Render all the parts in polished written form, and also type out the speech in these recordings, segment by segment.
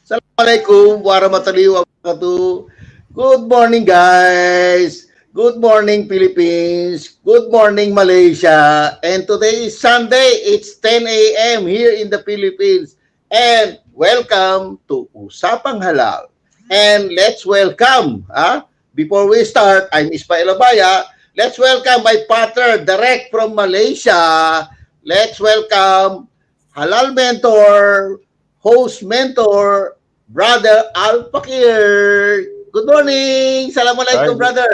Assalamualaikum warahmatullahi wabarakatuh. Good morning, guys. Good morning, Philippines. Good morning, Malaysia. And today is Sunday. It's 10 a.m. here in the Philippines. And welcome to Usapang Halal. And let's welcome, before we start, I'm Ismail Abaya. Let's welcome my partner direct from Malaysia. Let's welcome Halal Mentor, host mentor, Brother Fakhir. Good morning. Hi, Assalamualaikum, brother.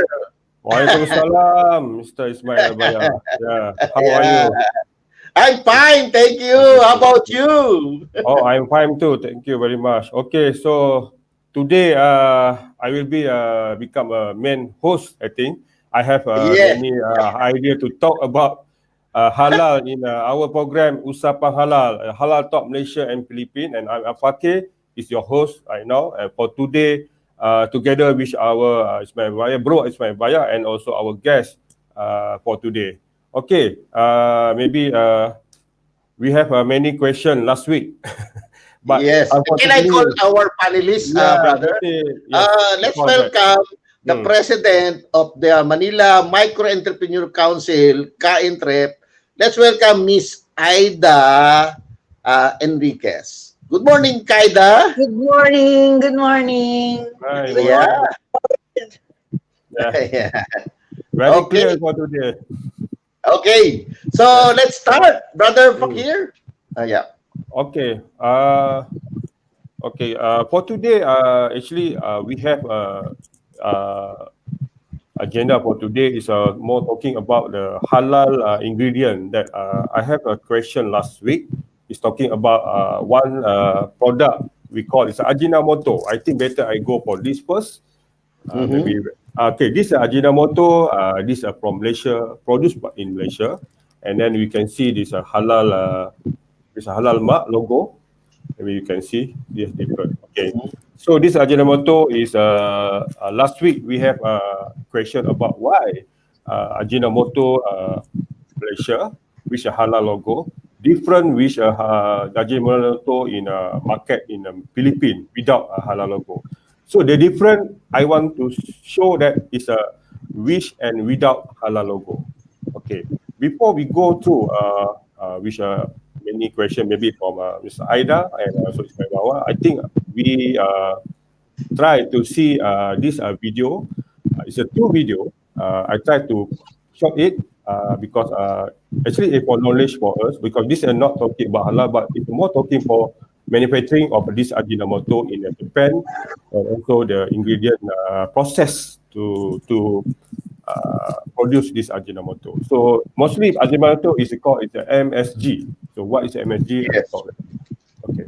Waalaikumsalam, Mr. Ismail Abaya. Yeah, how are Yeah. you? I'm fine, thank you. How about you? Oh, I'm fine too. Thank you very much. Okay, so today I will be become a main host. I think I have Yes. many idea to talk about halal in our program Usapang Halal, Halal Talk Malaysia and Philippines. And I'm Fakhir, is your host right now. And for today, together with our Ismail Abaya, bro Ismail Abaya, and also our guest for today. Okay, maybe. We have many questions last week, but Yes. Can I call unfortunately, our panelists, yeah, brother? yes, Let's before that, welcome the hmm. president of the Manila Micro Entrepreneur Council, Kaintrep. Let's welcome Miss Aida Enriquez. Good morning, Kaida. Good morning. Good morning. Hi, Good Yeah. morning. morning. Yeah, Yeah. very Okay. clear for today. Okay. So Yeah. let's start, brother Mm. Fakir. Yeah. Okay. Okay. For today, actually, we have uh, agenda for today is more talking about the halal ingredient that I have a question last week. It's talking about one product we call it's Ajinomoto. I think better I go for this first. Mm-hmm. Maybe okay. This Ajinomoto. This from Malaysia, produced in Malaysia, and then we can see this halal. This halal mark logo. Maybe you can see this different. Okay. So this Ajinomoto is last week we have a question about why Ajinomoto Malaysia with a halal logo different with Ajinomoto in a market in Philippines without a halal logo. So the different I want to show that is a with and without halal logo. Okay. Before we go through with many question maybe from Mr. Aida and also Ismail Bawa, I think we try to see this video. It's a two video. I try to short it because actually it's for knowledge for us because this is not talking about halal, but it's more talking for manufacturing of this Ajinomoto in Japan and also the ingredient process to produce this Ajinomoto. So mostly Ajinomoto is called it's a MSG. So what is MSG? I Yes. thought. Okay.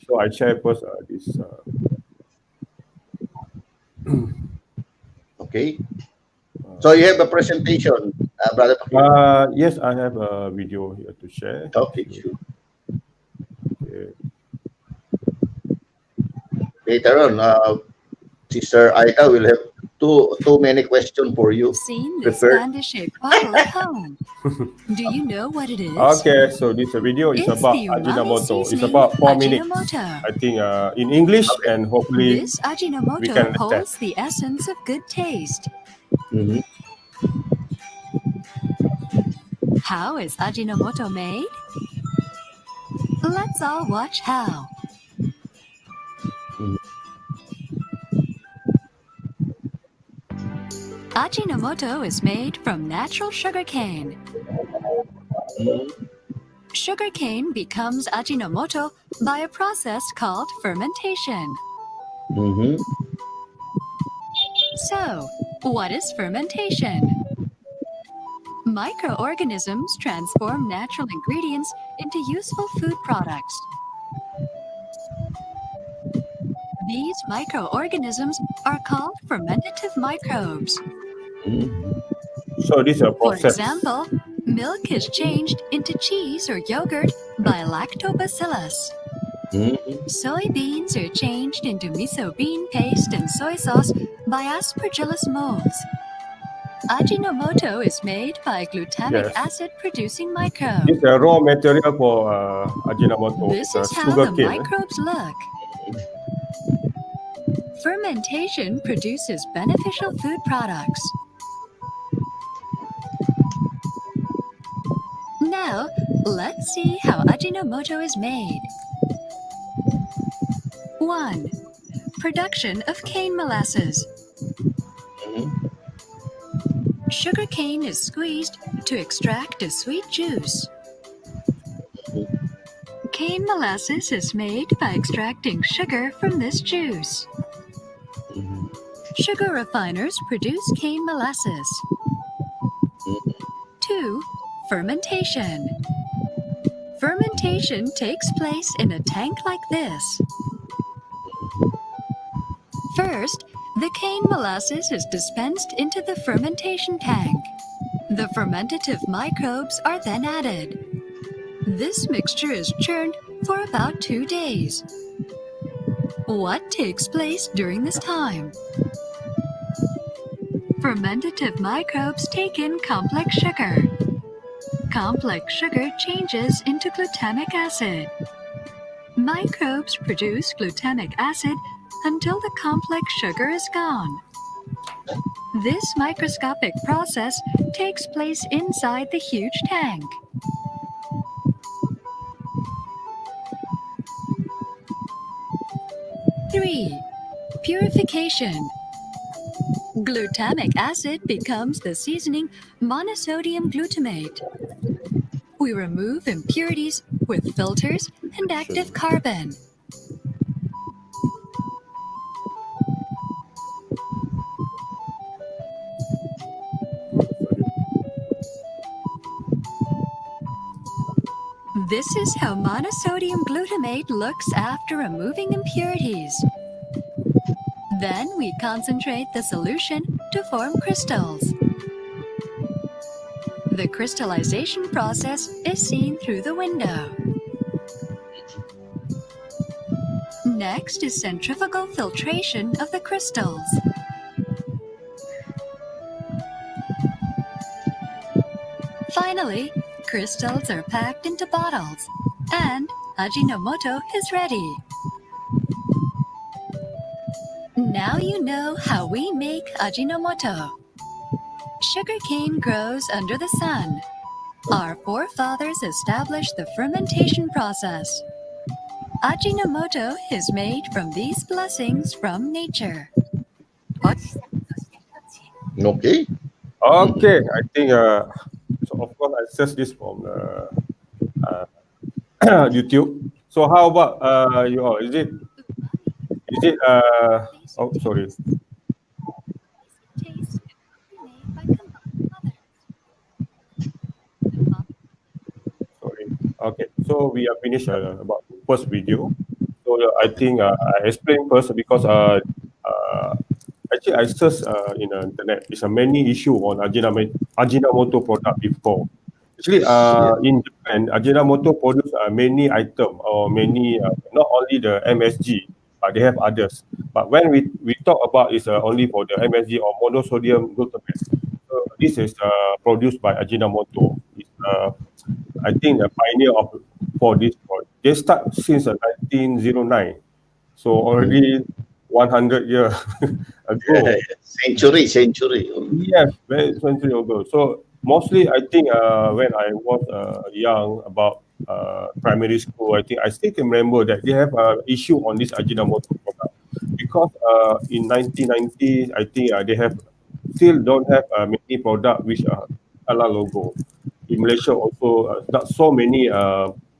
So I share first this. Okay. So you have a presentation, brother Fakir. Yes, I have a video here to share. Okay, sure. Okay. Later on, Sister Aida will have too many questions for you. Seen this Prepared. panda-shaped bottle at home. Do you know what it is? Okay, so this video is It's about the umami Ajinomoto. It's seasoning about 4 minutes. Ajinomoto. I think in English Okay. and hopefully This we can Ajinomoto understand. holds the essence of good taste. Mm-hmm. How is Ajinomoto made? Let's all watch how. Ajinomoto is made from natural sugarcane. Mm-hmm. Sugarcane becomes Ajinomoto by a process called fermentation. Mm-hmm. So, what is fermentation? Microorganisms transform natural ingredients into useful food products. These microorganisms are called fermentative microbes. So this is a For process. example, milk is changed into cheese or yogurt by lactobacillus. Mm-hmm. Soybeans are changed into miso bean paste and soy sauce by Aspergillus molds. Ajinomoto is made by glutamic Yes. acid producing microbe. This raw material for Ajinomoto This is is how sugar the cane. microbes look. Fermentation produces beneficial food products. Now, let's see how Ajinomoto is made. 1. Production of cane molasses. Sugar cane is squeezed to extract a sweet juice. Cane molasses is made by extracting sugar from this juice. Sugar refiners produce cane molasses. 2. Fermentation. Fermentation takes place in a tank like this. First, the cane molasses is dispensed into the fermentation tank. The fermentative microbes are then added. This mixture is churned for about 2 days. What takes place during this time? Fermentative microbes take in complex sugar. Complex sugar changes into glutamic acid. Microbes produce glutamic acid until the complex sugar is gone. This microscopic process takes place inside the huge tank. Three, purification. Glutamic acid becomes the seasoning monosodium glutamate. We remove impurities with filters and active carbon. This is how monosodium glutamate looks after removing impurities. Then we concentrate the solution to form crystals. The crystallization process is seen through the window. Next is centrifugal filtration of the crystals. Finally, crystals are packed into bottles, and Ajinomoto is ready. Now you know how we make Ajinomoto. Sugarcane grows under the sun. Our forefathers established the fermentation process. Ajinomoto is made from these blessings from nature. Okay. Okay, I think so. Of course, I searched this from YouTube. So how about you all? Is it oh, sorry. Sorry. Okay, so we are finished about the first video. So I think I explain first because actually I searched in the internet. It's a many issue on Ajinomoto product before. Actually, in Japan, Ajinomoto produce many item or many not only the MSG, but they have others. But when we talk about is only for the MSG or monosodium glutamate. So this is produced by Ajinomoto. It's, I think the pioneer of for this product. They start since 1909, so already 100 years ago. Century. Yes, very century ago. So mostly, I think when I was young, about primary school, I think I still can remember that they have issue on this Ajinomoto product because in 1990, I think they have still don't have many product which are halal logo. In Malaysia, also not so many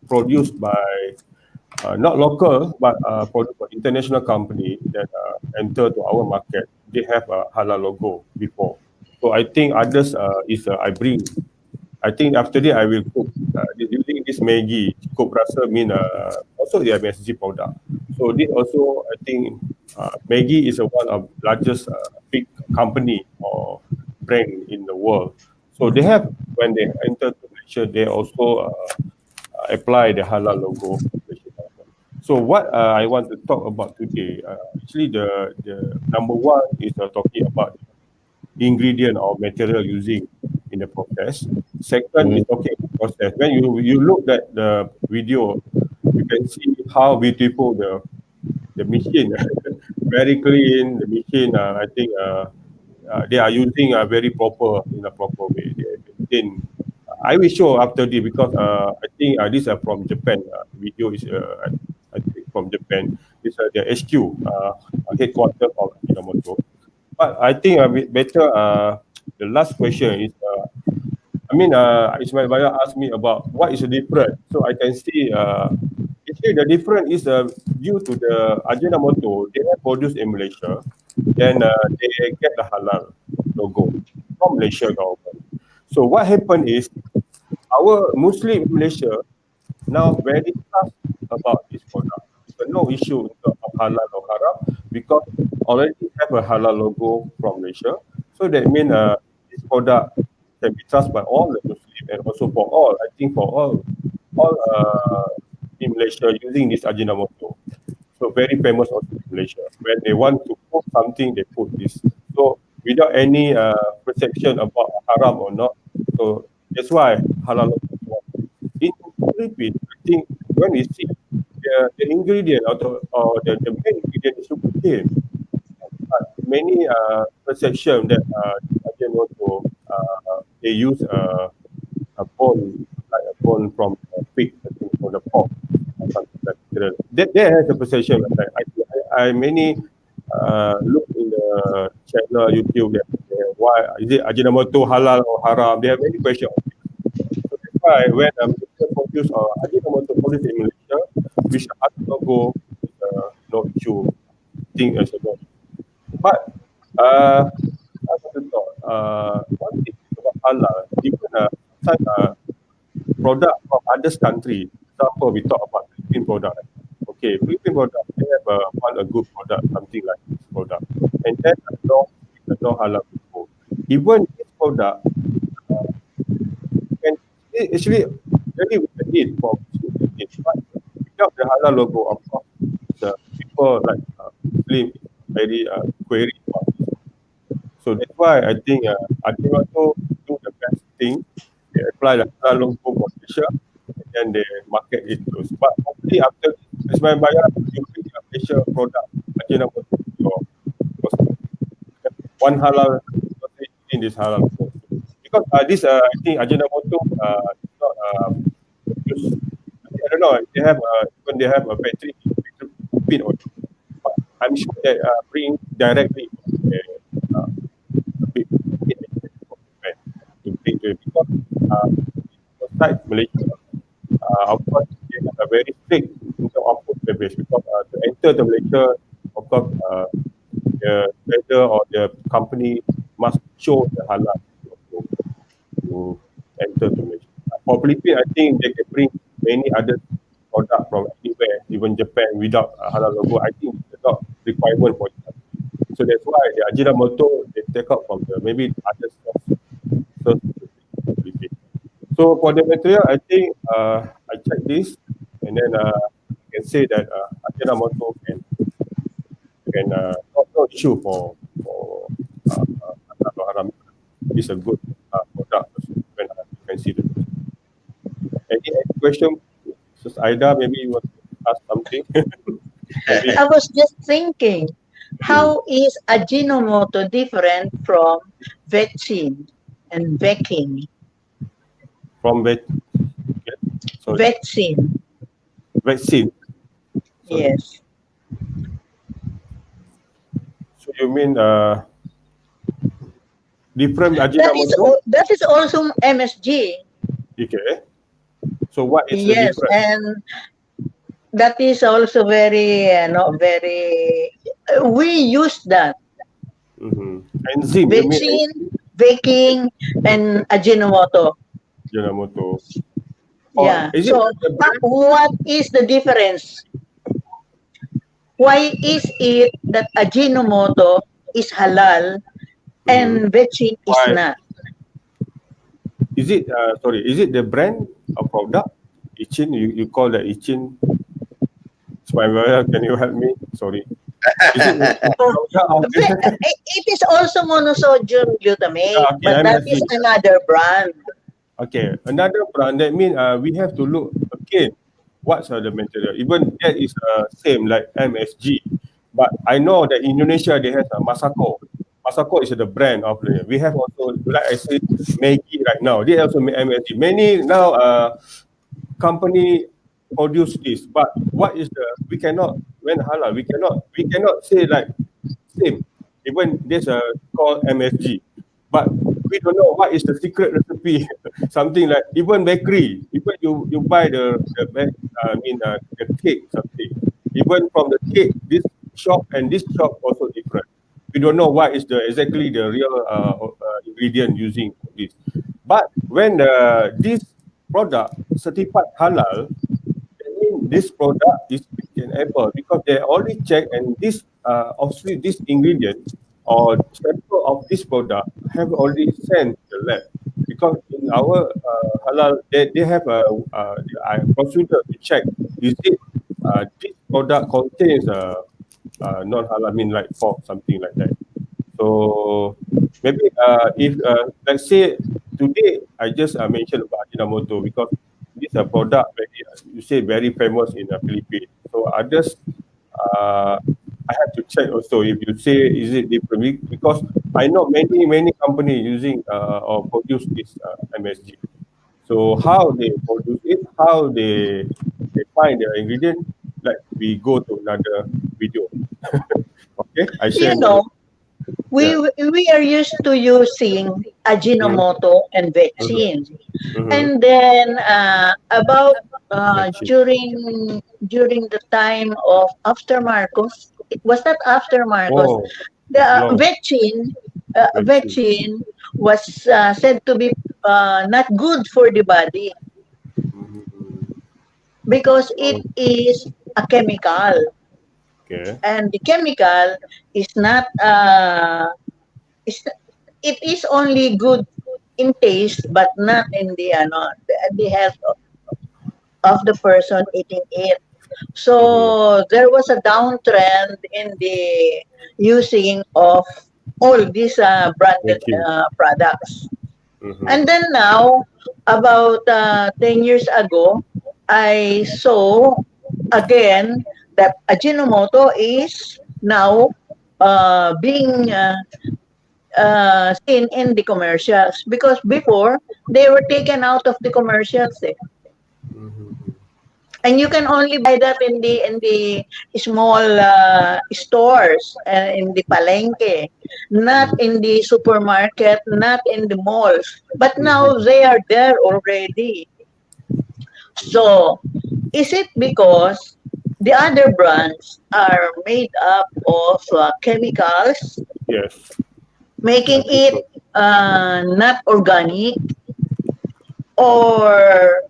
produced by not local, but for international company that enter to our market, they have a halal logo before. So I think others I bring. I think after that I will cook using this Maggi. Cook rasa mean also the MSG product. So this also I think Maggi is one of largest big company or brand in the world. So they have when they enter to Malaysia, they also apply the halal logo. So what I want to talk about today, actually the number one is talking about ingredient or material using in the process. Second is okay process. When you look at the video, you can see how beautiful the machine, very clean. The machine, I think, they are using very proper in a proper way. They maintain. I will show after this because I think these are from Japan. Video is I think from Japan. It's the HQ, headquarters of Ajinomoto. But I think a bit better. The last question is, Ismail Baya asked me about what is the difference. So I can see, actually the difference is due to the Ajinomoto. They are produced in Malaysia, then they get the halal logo from Malaysia government. So what happened is our Muslim in Malaysia now very tough about this product. There's no issue of halal or haram because already have a halal logo from Malaysia. So that means this product can be trusted by all the Muslim and also for all. I think for all in Malaysia using this Ajinomoto. So very famous also in Malaysia. When they want to put something, they put this. So without any perception about haram or not. So that's why halal logo. In Philippines, I think when we see the ingredient or the main ingredient is sugarcane, but many perception that Ajinomoto they use a bone like a bone from a pig, I think from the pork, or something like that. That has a perception. Like I many look in the channel YouTube that why is it Ajinomoto halal or haram? They have many questions. So that's why when Malaysia produce or Ajinomoto produce in Malaysia, we should have logo is no issue. Thing as a no. But I want to talk. One thing about halal, different product from other country. Example, we talk about Philippine product. Okay, Philippine product they have a good product, something like this product, and then no halal logo. Even this product can actually really we can eat for it, but without the halal logo, of course, people like Muslim very query about this. So that's why I think Ajinomoto do the best thing. They apply the halal logo for Malaysia and then they market it close. But hopefully after this, my buyer you bring a Malaysia product Ajinomoto because one halal in this halal logo. Because this I think Ajinomoto is not produce. I don't know. They have when they have a factory pin on, but I'm sure that bring directly uh, big to bring to because outside Malaysia, of course, they have a very strict in terms of food beverage because to enter the Malaysia, of course, the trader or the company must show the halal to enter to Malaysia. For Philippines, I think they can bring many other products from anywhere, even Japan, without a halal logo. I think it's not requirement for it. So that's why the Ajinomoto they take out from the maybe other source to Philippines. So for the material, I think I check this, and then I can say that Ajinomoto can no issue for haram. It's a good product when you can see the any question? Sus Aida, maybe you want to ask something? Maybe. I was just thinking, how is Ajinomoto different from Vetsin and Veking? From okay. Sorry, Vetsin, vaccine. Sorry. yes. So you mean different That Ajinomoto? is also MSG. Okay. So what is the Yes, difference? and that is also very, not very. We use that Enzyme. You mean Vetsin, Veking, and Ajinomoto. Ajinomoto? Or Yeah. is it So, the brand? what is the difference? Why is it that Ajinomoto is halal and Vetsin is Why not? is it? Sorry, is it the brand or product? Ichin, you call that Ichin? Can you help me? Sorry. Is it Oh, it is also monosodium glutamate, okay, but that is MSG. another brand. Okay, another brand that means we have to look again what's the material. Even that is same like MSG, but I know that Indonesia they have Masako. Masako is the brand of the. We have also like I said Maggi right now. They also make MSG. Many now company produce this, but what is the we cannot when halal we cannot say like same. Even there's a called MSG, but we don't know what is the secret recipe. Something like even bakery, even you buy the cake something. Even from the cake, this shop and this shop also different. We don't know what is the exactly the real ingredient using for this. But when this product certified halal, that means this product is an apple because they already check and this obviously this ingredient or sample of this product have already sent to the lab because in our halal they have a procedure to check is it this product contains non halal I mean like pork something like that. So maybe if let's say today I just mentioned about Ajinomoto because this a product very, you say very famous in the Philippines. So others, I have to check also if you say is it different because I know many companies using or produce this MSG. So how they produce it, how they find the ingredient, like we go to another video. Okay, I share You with you. know, Yeah. we are used to using Mm-hmm. Ajinomoto and Mm-hmm. Vetsin. Mm-hmm. And then about Vaccine. during the time of after Marcos, it was not after Marcos. Oh, The it's long vaccine. Vetsin was said to be not good for the body Mm-hmm. because it Oh, is a chemical, okay. and the chemical is not is it is only good in taste but not in the health of the person eating it. Mm-hmm. So there was a downtrend in the using of all these branded Vaccine. products. Mm-hmm. And then now, about 10 years ago, I saw again that Ajinomoto is now being seen in the commercials because before they were taken out of the commercials. Eh. Mm-hmm. And you can only buy that in the small stores, in the palenque, not in the supermarket, not in the malls. But now Mm-hmm. they are there already. So, is it because the other brands are made up of chemicals, Yes, I making think it so. not organic, or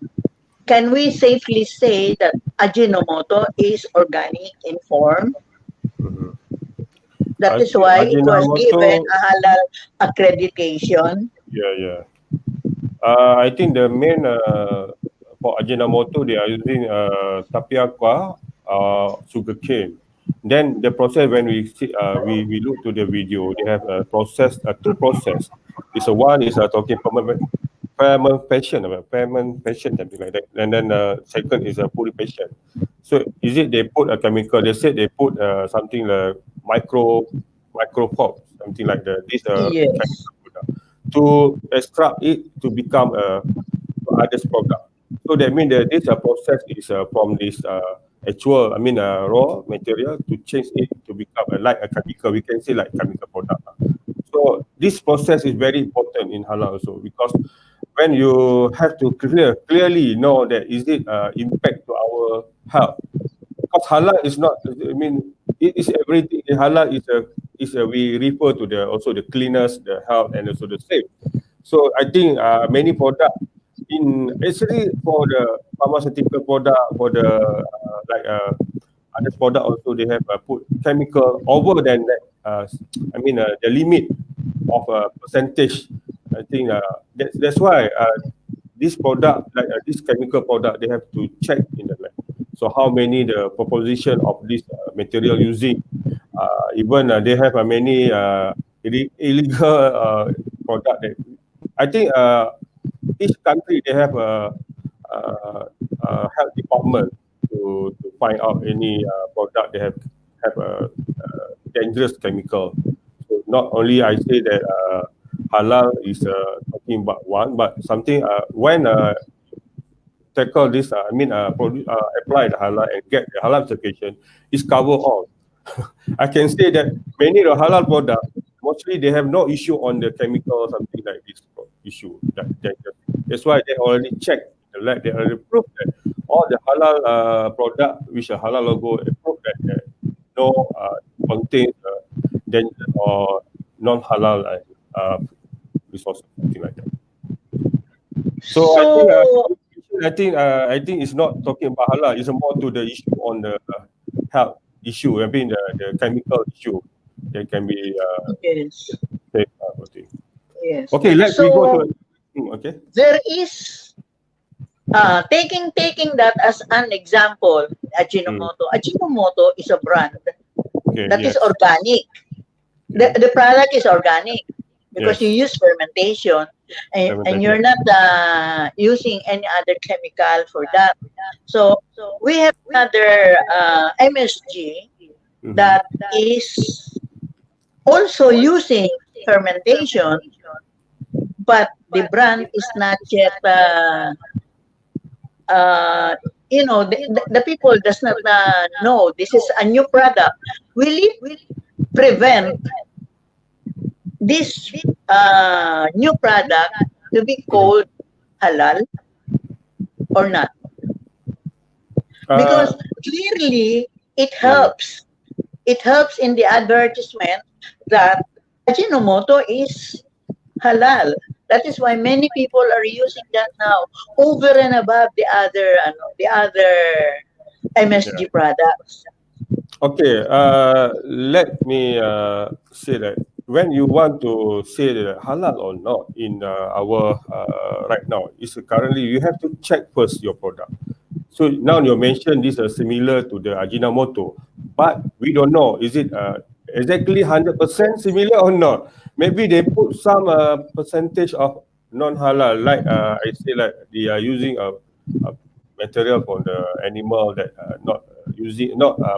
can we safely say that Ajinomoto is organic in form? Mm-hmm. That I is think why it was given Ajinomoto, a halal accreditation. yeah, yeah. I think the main for Ajinomoto they are using tapioca, sugarcane. Then the process when we see, we look to the video, they have a process, two process. It's a one is talking fermentation, something like that. And then second is a purification. So is it they put a chemical? They said they put something like micropop, something like that. This Yes. chemical product to extract it to become a others product. So that means that this process is from this actual, I mean, raw material to change it to become like a chemical. We can say like chemical product. So this process is very important in halal also because when you have to clearly know that is it impact to our health because halal is not I mean it is everything halal is we refer to the also the cleaners the health and also the safe so I think many product in actually for the pharmaceutical product for the other product also they have put chemical over than that I mean the limit of a percentage I think that's why this product like this chemical product they have to check in the lab so how many the proposition of this material using Even they have many illegal product that I think each country they have a health department to find out any product they have a dangerous chemical. So not only I say that halal is talking about one, but something when tackle this, apply the halal and get the halal certification, is cover all. I can say that many of the halal product, mostly they have no issue on the chemical or something like this issue. That's why they already checked the lab, they already proved that all the halal product which a halal logo, they proved that no contains dangerous or non-halal resources, something like that. So I think it's not talking about halal. It's more to the issue on the health issue. I mean the chemical issue that can be yes. Yes. Okay, let's we go to okay. There is taking that as an example, Ajinomoto. Ajinomoto is a brand that is organic. The product is organic because you use fermentation and you're not using any other chemical for that. So we have another MSG that is also using fermentation, but the brand is not yet the people does not know this is a new product. Will it prevent this new product to be called halal or not? Because clearly it helps. It helps in the advertisement that Ajinomoto is halal. That is why many people are using that now over and above the other MSG products. Okay, let me say that when you want to say that halal or not in our right now, is currently you have to check first your product. So now you mentioned this is similar to the Ajinomoto, but we don't know is it exactly 100% similar or not. Maybe they put some percentage of non-halal, like I say, like they are using a material from the animal that not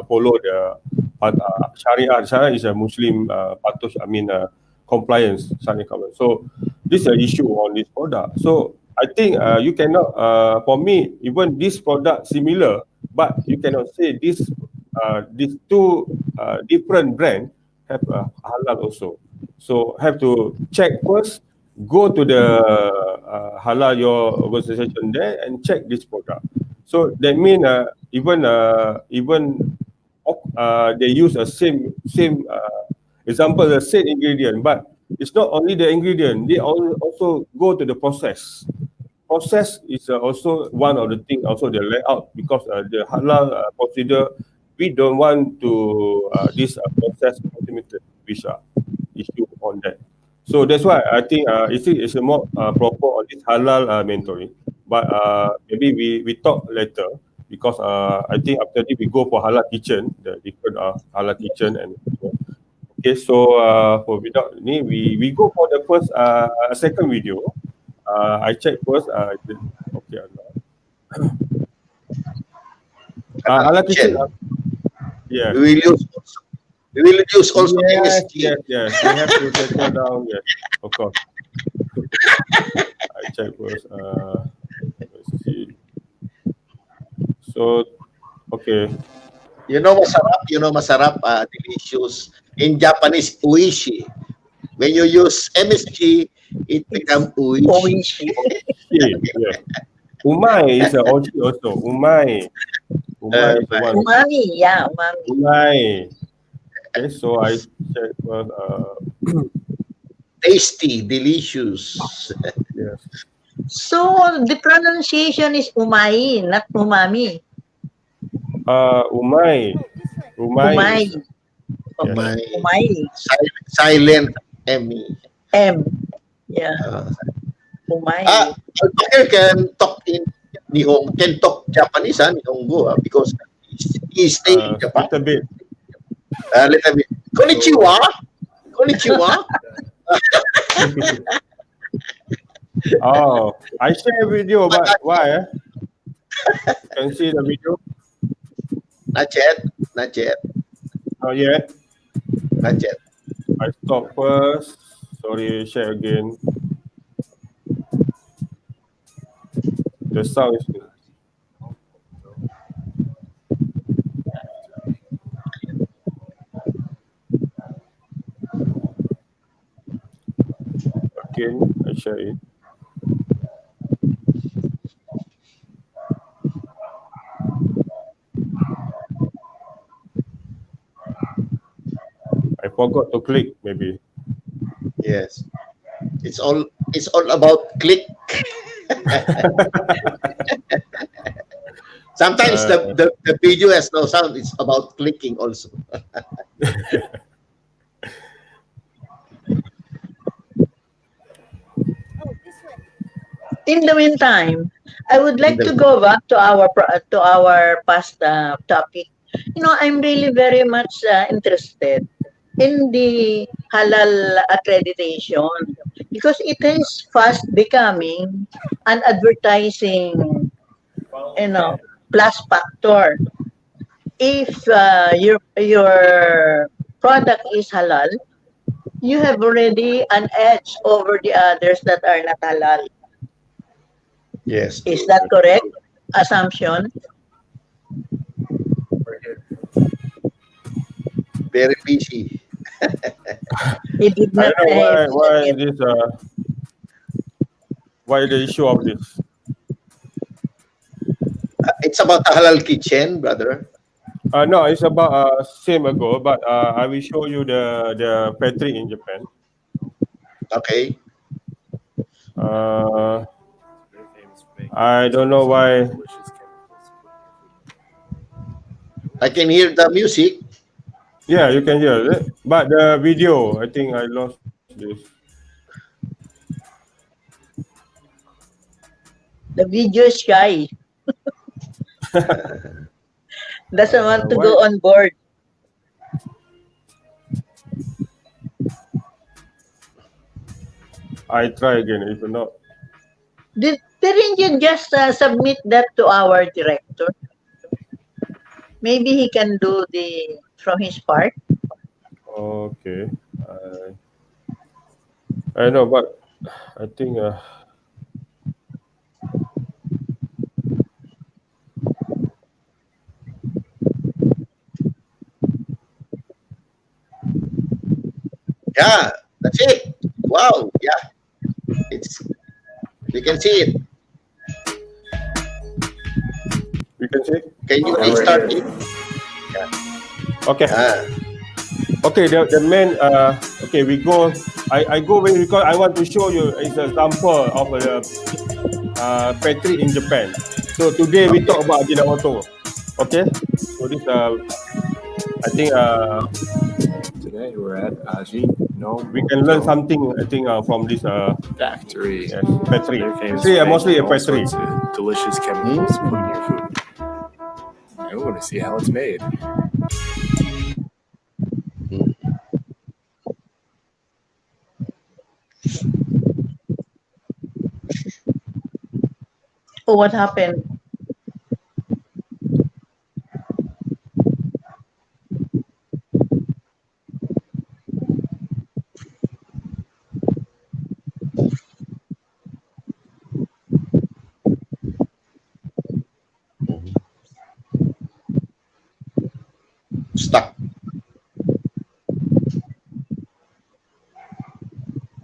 follow the Sharia. Sharia is a Muslim compliance. So this is an issue on this product. So I think you cannot, for me, even this product similar, but you cannot say these two different brand have halal also. So have to check first, go to the halal your organization there and check this product. So that means even they use a same example, the same ingredient, but it's not only the ingredient, they also go to the process. Process is also one of the things, also the layout, because the halal procedure, we don't want to this process automated, which are issue on that. So that's why I think it's a more proper on this halal mentoring. But maybe we talk later, because I think after this we go for halal kitchen, the different halal kitchen and okay. So for without ni we go for the first second video. I check first. Okay. Halal kitchen. Yeah. We will use also MSG. Yes. We have to settle down. Yes, of course. I check first. Let's see. So, okay. You know masarap, delicious. In Japanese, uishi. When you use MSG, it becomes uishi. Yeah. Umai is also umai. Umai is the one. Umami, yeah, umami. Umai. Okay, so I check first. Tasty, delicious. Yes. So the pronunciation is umai, not umami. Umai. Umai. Yes. Umai. Silent M-E. M. Yeah. Umai. Fakhir can talk Japanese, Nihongo, because he stay in Japan. A bit. Little bit. Konnichiwa. Konnichiwa. Oh, I share video, but why? You can see the video. Not yet. Not yet. Not yet. Not yet. I stop first. Sorry, share again. The sound is good. Again, I share it. I forgot to click, maybe. Yes. It's all about click. Sometimes the video has no sound. It's about clicking also. In the meantime, I would like to go back to our past topic. You know, I'm really very much interested in the halal accreditation because it is fast becoming an advertising, you know, plus factor. If your product is halal, you have already an edge over the others that are not halal. Yes. Is that correct assumption? Very busy. He did I not don't know say why this why the issue of this. It's about the halal kitchen, brother. No, it's about same ago, but I will show you the factory in Japan. Okay. I don't know why. I can hear the music. Yeah, you can hear it, but the video, I think I lost this. the video is shy. Doesn't want to Why? go on board. I try again. If not, Didn't you just submit that to our director? Maybe he can do the from his part. okay. I know, but I think Yeah, that's it. Wow. Yeah. It's you can see it. you can see. Can you restart it? Okay. Ah, Okay, the main okay, we go. I go with because I want to show you is an example of a factory in Japan. So today we talk about Ajinomoto. Okay, so this I think Today we're at Aji no we can learn something. I think from this factory. yes, factory. They're famous See, for mostly a making all factory. sorts of delicious chemicals to put in your food. And we're going to see how it's made. Oh, what happened? stuck.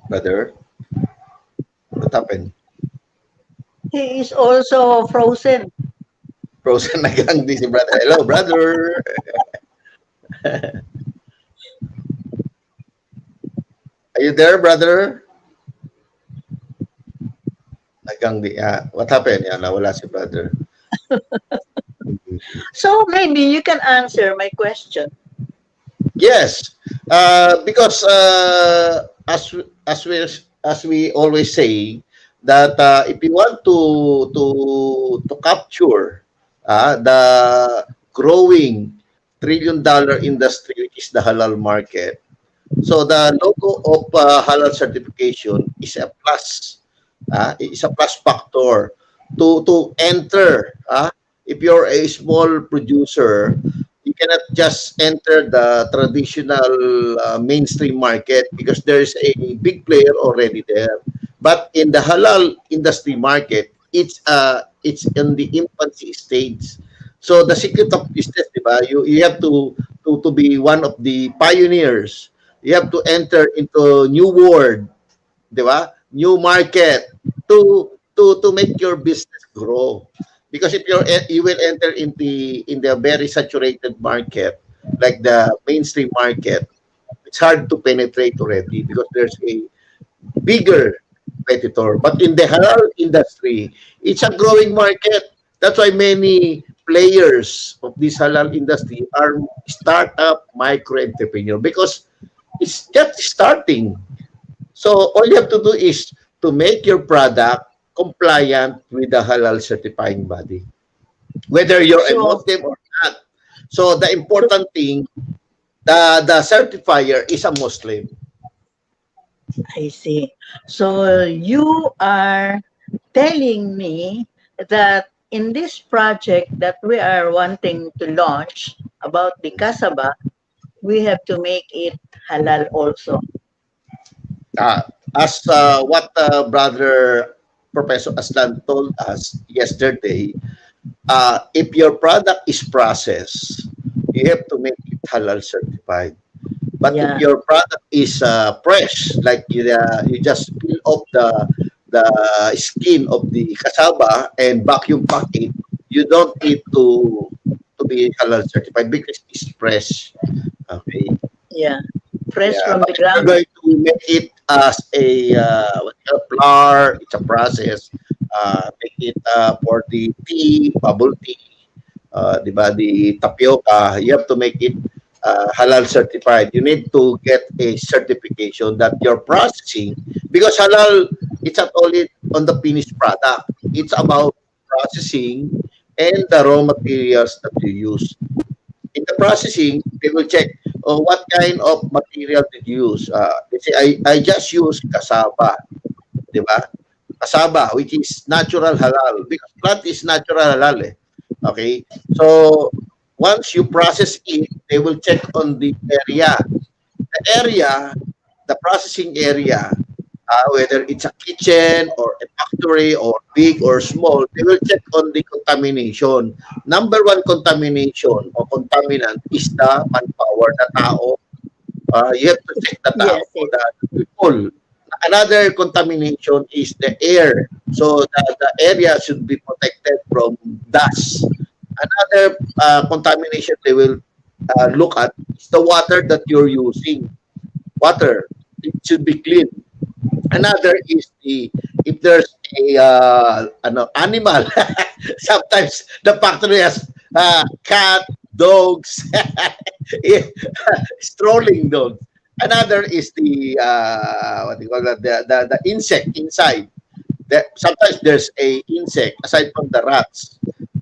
Brother, what happened? He is also frozen. Frozen nagang di si brother. Hello, brother. Are you there, brother? Nagang di. What happened? Yeah, nawala si brother. So maybe you can answer my question. Yes, because as we always say that if you want to capture the growing trillion-dollar industry, which is the halal market. So the logo of halal certification is a plus. It's a plus factor to enter. If you're a small producer, you cannot just enter the traditional mainstream market because there's a big player already there. But in the halal industry market, it's in the infancy stage. So the secret of business, diba? You have to be one of the pioneers. You have to enter into new world, di ba? New market to make your business grow. Because if you will enter in the very saturated market like the mainstream market, it's hard to penetrate already because there's a bigger competitor. But in the halal industry, it's a growing market. That's why many players of this halal industry are startup micro entrepreneur because it's just starting. So all you have to do is to make your product compliant with the halal certifying body, whether you're a So, Muslim or not. So the so important thing, the certifier is a Muslim. I see. So you are telling me that in this project that we are wanting to launch about the kasaba, we have to make it halal also. Uh, as what brother Professor Aslan told us yesterday, if your product is processed, you have to make it halal certified. But if Yeah. your product is fresh, like you just peel off the skin of the cassava and vacuum pack it, you don't need to be halal certified because it's fresh. Okay. Yeah. Fresh Yeah, from but the if you're ground. going to make it as a flour, it's a process. Make it for the tea, bubble tea, di ba, the tapioca, you have to make it halal certified. You need to get a certification that you're processing because halal, it's not only on the finished product. It's about processing and the raw materials that you use. In the processing, they will check what kind of material did you use. They say, I just use cassava, di ba? Cassava, which is natural halal. Because plant is natural halal eh. Okay? So, once you process it, they will check on the area. The area, the processing area, whether it's a kitchen or a factory or big or small, they will check on the contamination. Number one contamination or contaminant is the manpower, the tao. You have to check the tao, Yes, yes. the people. Another contamination is the air. So the area should be protected from dust. Another contamination they will look at is the water that you're using. Water, it should be clean. Another is the if there's a animal. Sometimes the factory has cat, dogs, strolling dogs. Another is the what do you call that? The insect inside. Sometimes there's a insect aside from the rats.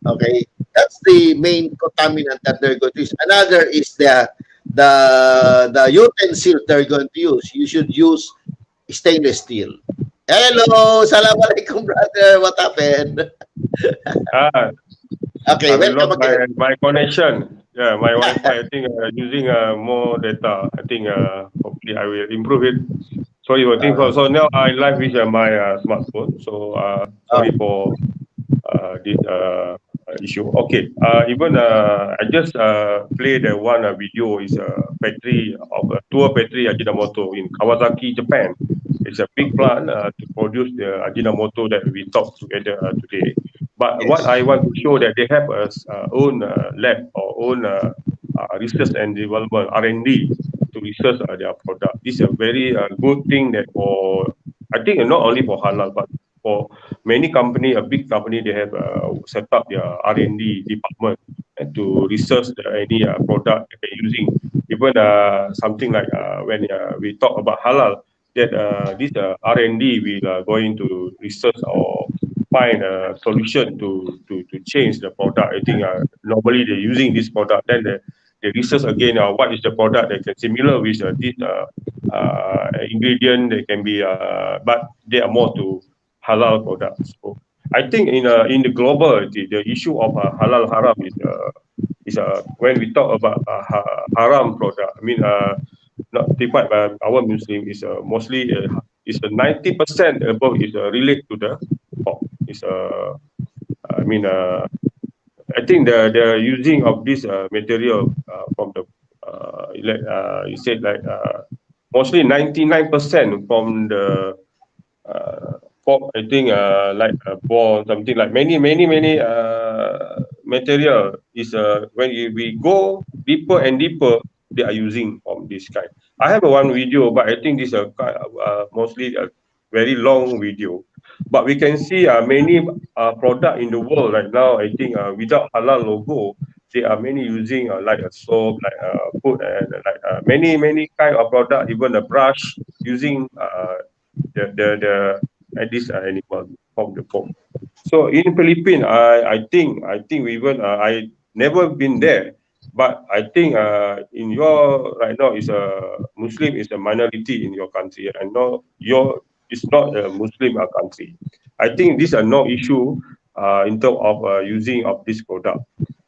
Okay, that's the main contaminant that they're going to use. Another is the utensil they're going to use. You should use stainless steel. Hello, salam alaikum, brother. What happened? Ah, Okay, I will welcome lost again. my connection. Yeah, my Wi-Fi. I think using more data. I think hopefully I will improve it. Sorry for thing. Uh, So now I live with my smartphone. So sorry uh, for this issue. Okay. Even I just play the one video is a factory of a tour factory Ajinomoto in Kawasaki, Japan. It's a big okay. plant to produce the Ajinomoto that we talked together today. But what Yes. I want to show that they have a own lab or own research and development R&D to research their product. This is a very good thing that for I think not only for halal but for many company, a big company, they have set up their R&D department and to research any product that they're using. Even something like when we talk about halal, that this R&D will going to research or find a solution to change the product. I think normally they're using this product, then they research again what is the product that can similar with this ingredient that can be, but they are more to halal products. So I think in the global, the issue of halal haram is when we talk about haram product. I mean, not typified by our Muslim is mostly is 90% above is relate to the pork. Is I mean I think the using of this material from the you said like mostly 99% from the pork. I think like bone something like many material is when we go deeper and deeper they are using from this kind. I have one video, but I think this is mostly a very long video. But we can see many product in the world right now. I think without halal logo, there are many using like a soap, like food, and like many kind of product, even a brush using this animal from the pork. So in Philippines, I think we even I never been there, but I think in your right now is a Muslim is a minority in your country, and no your is not a Muslim country. I think these are no issue in terms of using of this product.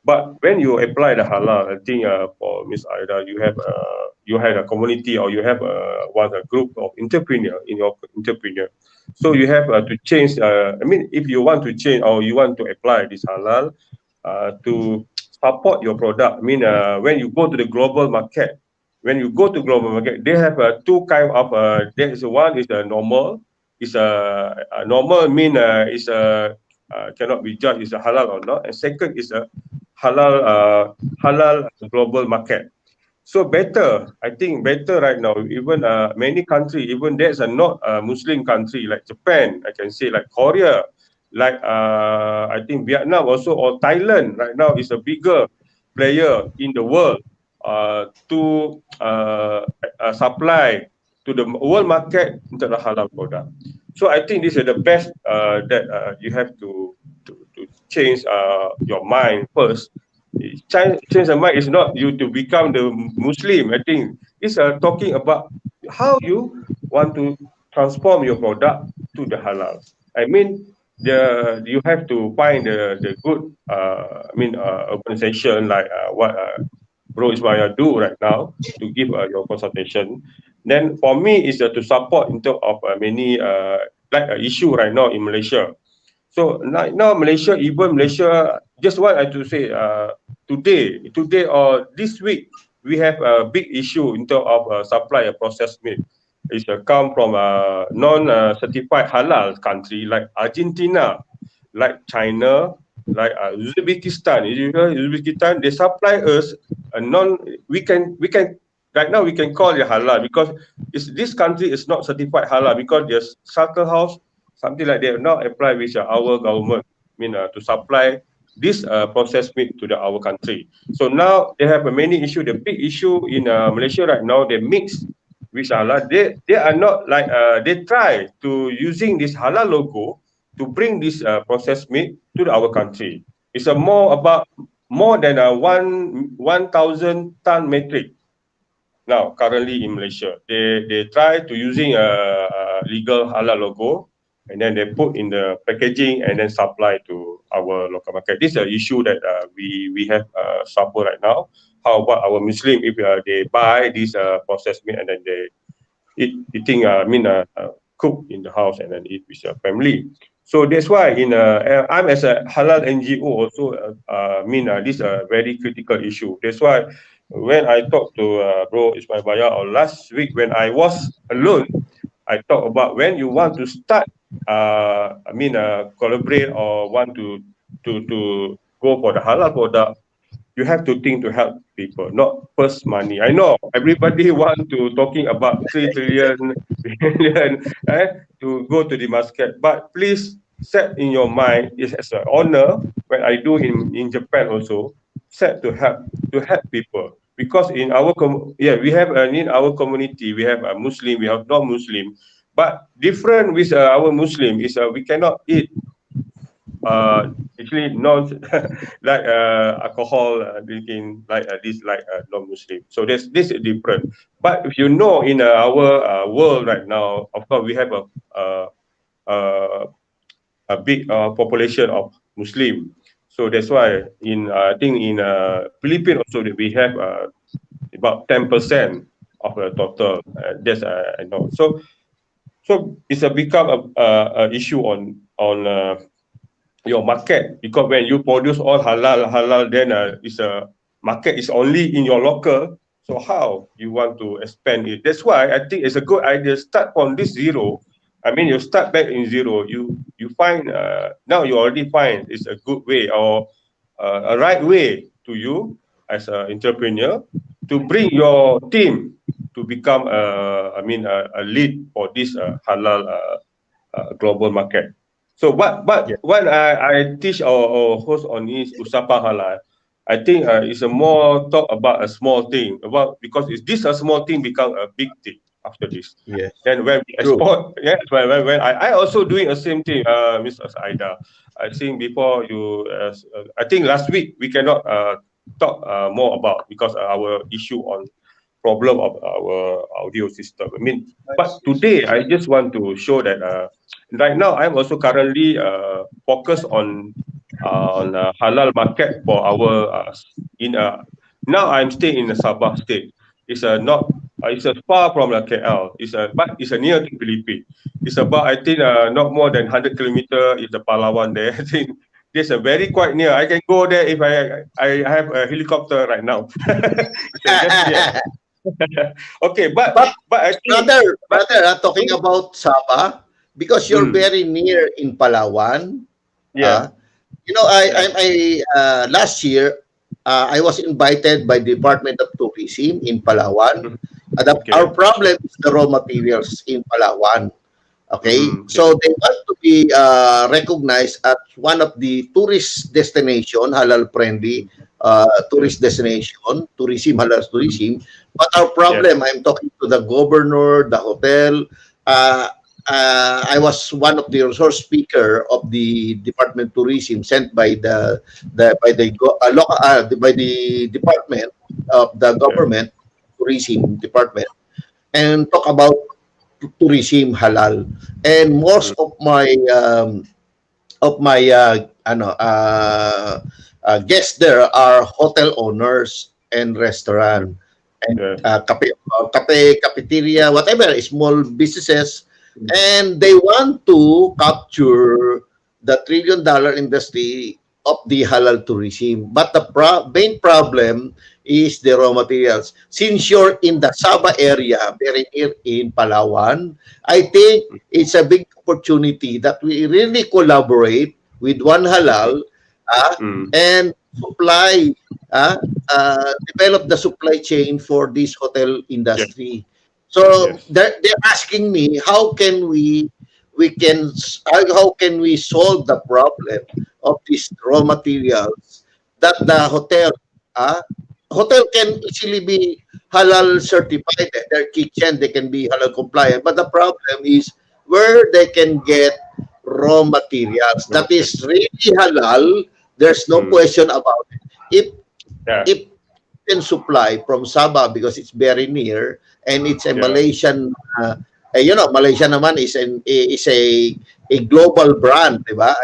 But when you apply the halal, I think for Miss Aida, you had a community or you have a group of entrepreneur in your entrepreneur. So you have to change. I mean, if you want to change or you want to apply this halal to support your product. I mean, when you go to the global market, they have two kind of. There is one is normal. Is a normal mean is a cannot be judged is a halal or not. And second is a halal global market. So better, I think better right now. Even many country, even there's a not a Muslim country like Japan, I can say like Korea, like I think Vietnam also or Thailand right now is a bigger player in the world to supply to the world market into the halal product. So I think this is the best that you have to change your mind first. Change the mind is not you to become the Muslim. I think it's talking about how you want to transform your product to the halal. I mean, you have to find the good. Organization like what Bro Ismail do right now to give your consultation. Then for me is to support in terms of many like issue right now in Malaysia. So right now Malaysia, even Malaysia, just what I to say today or this week, we have a big issue in terms of supply of processed meat. It's come from a non-certified halal country like Argentina, like China, like Uzbekistan. Uzbekistan, they supply us a non. We can right now we can call it halal because this country is not certified halal because there's slaughterhouse something like that now apply with our government. I mean to supply this processed meat to our country. So now they have a many issue. The big issue in Malaysia right now, they mix with halal. They are not like they try to using this halal logo to bring this processed meat to our country. It's a more about more than a 1,000 ton metric now currently in Malaysia. They try to using a legal halal logo and then they put in the packaging and then supply to our local market. This is an issue that we have suffer right now. How about our Muslim if they buy this processed meat and then they eating cook in the house and then eat with your family. So that's why I'm as a halal NGO also this a very critical issue. That's why when I talked to Bro Ismail Baya or last week when I was alone, I talked about when you want to start collaborate or want to go for the halal product, you have to think to help people, not first money. I know everybody want to talking about 3 trillion to go to the market, but please set in your mind is as an honor when I do in Japan also set to help people because in our we have in our community we have a Muslim, we have non-Muslim, but different with our Muslim is we cannot eat actually non like alcohol drinking like this like non-Muslim. So this is different. But if you know in our world right now, of course we have uh, uh, a big population of Muslim. So that's why in I think in Philippines also that we have about 10% of the total. That's I know. So it's a become a issue on your market, because when you produce all halal, then it's a market is only in your local. So how you want to expand it? That's why I think it's a good idea. Start from this zero. I mean, you start back in zero. You find now you already find it's a good way or a right way to you as an entrepreneur to bring your team to become a lead for this halal global market. So Yeah. what I teach or host on is Usapang Halal. I think it's a more talk about a small thing about, because is this a small thing become a big thing after this. Yes. Then when we True. export, yes, when I also doing the same thing, Mr. Aida. I think before you, I think last week we cannot talk more about because our issue on problem of our audio system. I mean, but today I just want to show that right now I'm also currently focused on halal market for our in now I'm staying in the Sabah state. It's not it's far from the KL. But it's near to Philippines. It's about I think not more than 100 kilometer is the Palawan there. I think this is very quite near. I can go there if I have a helicopter right now. So just yeah. Okay, But but I think but brother, talking about Sabah, because you're mm, very near in Palawan, yeah, yeah, I last year I was invited by the Department of Tourism in Palawan. mhm, Our okay, problem is the raw materials in Palawan. Okay, okay, so they want to be recognized as one of the tourist destination, halal friendly tourist destination, tourism, halal tourism. But our yes, problem, I'm talking to the governor, the hotel. Uh, I was one of the resource speaker of the Department of Tourism sent by by the department of the yeah, government tourism department, and talk about tourism halal. And most mm, of my guests there are hotel owners and yeah, restaurant and yeah, cafeteria, whatever, small businesses, and they want to capture the trillion-dollar industry of the halal tourism. But the main problem is the raw materials. Since you're in the Sabah area, very near in Palawan, I think it's a big opportunity that we really collaborate with One okay, Halal mm, and supply, develop the supply chain for this hotel yes, industry. So yes, they're asking me how can we solve the problem of these raw materials that the uh, hotel can easily be halal certified. Their kitchen, they can be halal compliant, but the problem is where they can get raw materials that okay, is really halal. There's no mm, question about it. yeah, If can supply from Sabah because it's very near and it's a yeah, Malaysian Malaysia naman is a global brand, di ba?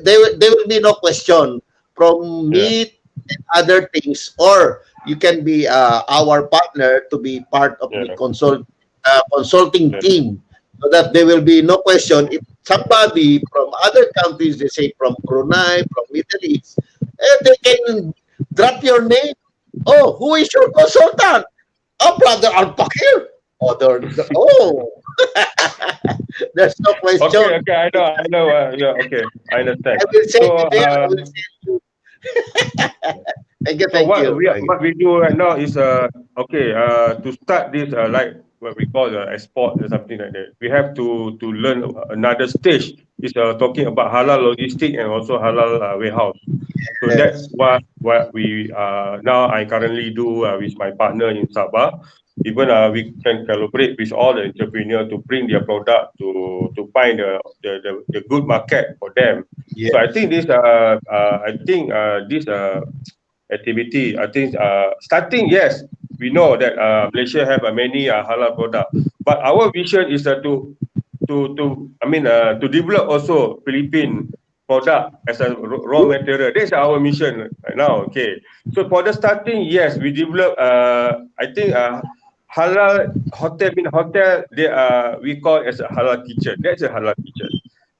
There will be no question from yeah, meat and other things, or you can be our partner to be part of the yeah, consulting yeah, team, so that there will be no question if somebody from other countries, they say from Brunei, from Middle East, they can drop your name. Oh, who is your consultant? Oh, brother Al-Fakir. Oh, oh, there's no okay, question. okay, I know, yeah, okay, I understand. I will send you So there. I will send you. Thank you, so thank you. what we do right now is okay to start this like what we call the export or something like that. We have to learn another stage. Is talking about halal logistic and also halal warehouse. So that's Yes. what we now I currently do with my partner in Sabah. Even we can collaborate with all the entrepreneurs to bring their product to find the good market for them. So I Yes. think this activity. I think starting, yes, we know that Malaysia have many halal product, but our vision is to develop also Philippine product as a raw material. That's our mission right now. Okay, so for the starting, yes, we develop. I think halal hotel mean hotel. They we call as a halal kitchen. That's a halal kitchen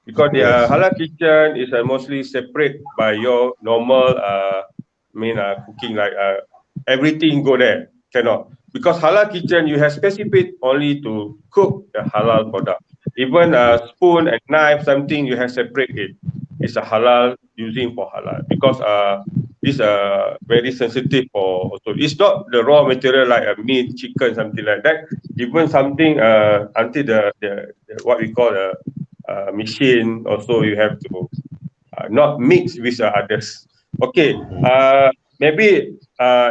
because the Yes. halal kitchen is mostly separate by your normal cooking like everything go there cannot because halal kitchen you have specific only to cook the halal product. Even a spoon and knife something you have separate it. It's a halal using for halal because this very sensitive for also. It's not the raw material like a meat, chicken, something like that. Even something until the what we call a machine also you have to not mix with others. Okay, maybe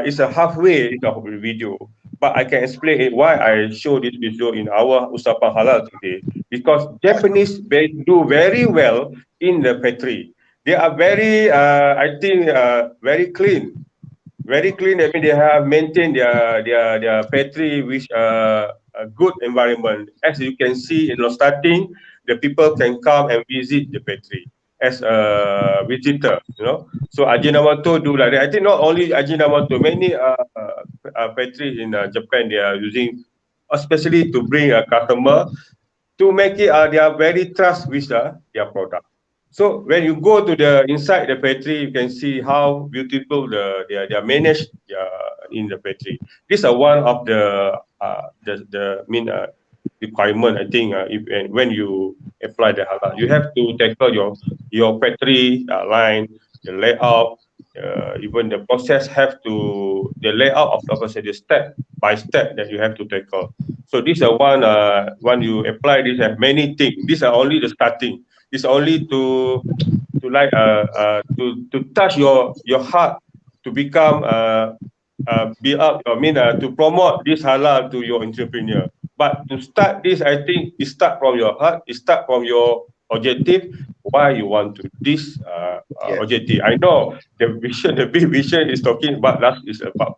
it's a halfway in the video, but I can explain it why I show this video in our Usapang Halal today. Because Japanese they do very well in the factory. They are very, I think, very clean. Very clean. I mean, they have maintained their factory with a good environment. As you can see in the starting, the people can come and visit the factory as a visitor. So Ajinomoto do like that. I think not only Ajinomoto, many factory in Japan they are using, especially to bring a customer to make it they are very trust with their product. So when you go to the inside the factory, you can see how beautiful they are managed in the factory. These are one of the main requirement. I think if and when you apply the halal, you have to tackle your factory line, the layout, even the process have to the layout of the process, the step by step that you have to tackle. So these are one you apply. These have many things. These are only the starting. It's only to touch your heart to become build up. I mean to promote this halal to your entrepreneur. But to start this, I think it start from your heart. It start from your objective. Why you want to this Yes. objective? I know the vision, the big vision is talking about last is about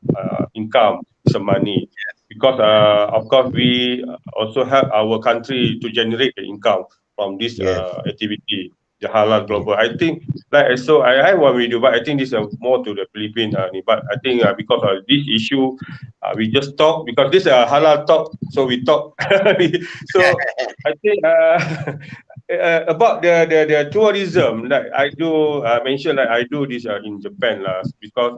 income, it's a money. Because of course we also help our country to generate the income from this Yes. activity, the halal global. I think like so I have one video, but I think this is more to the Philippines. But I think because of this issue, we just talk because this is a halal talk, so we talk. So I think about the tourism, like I do mention like I do this in Japan last because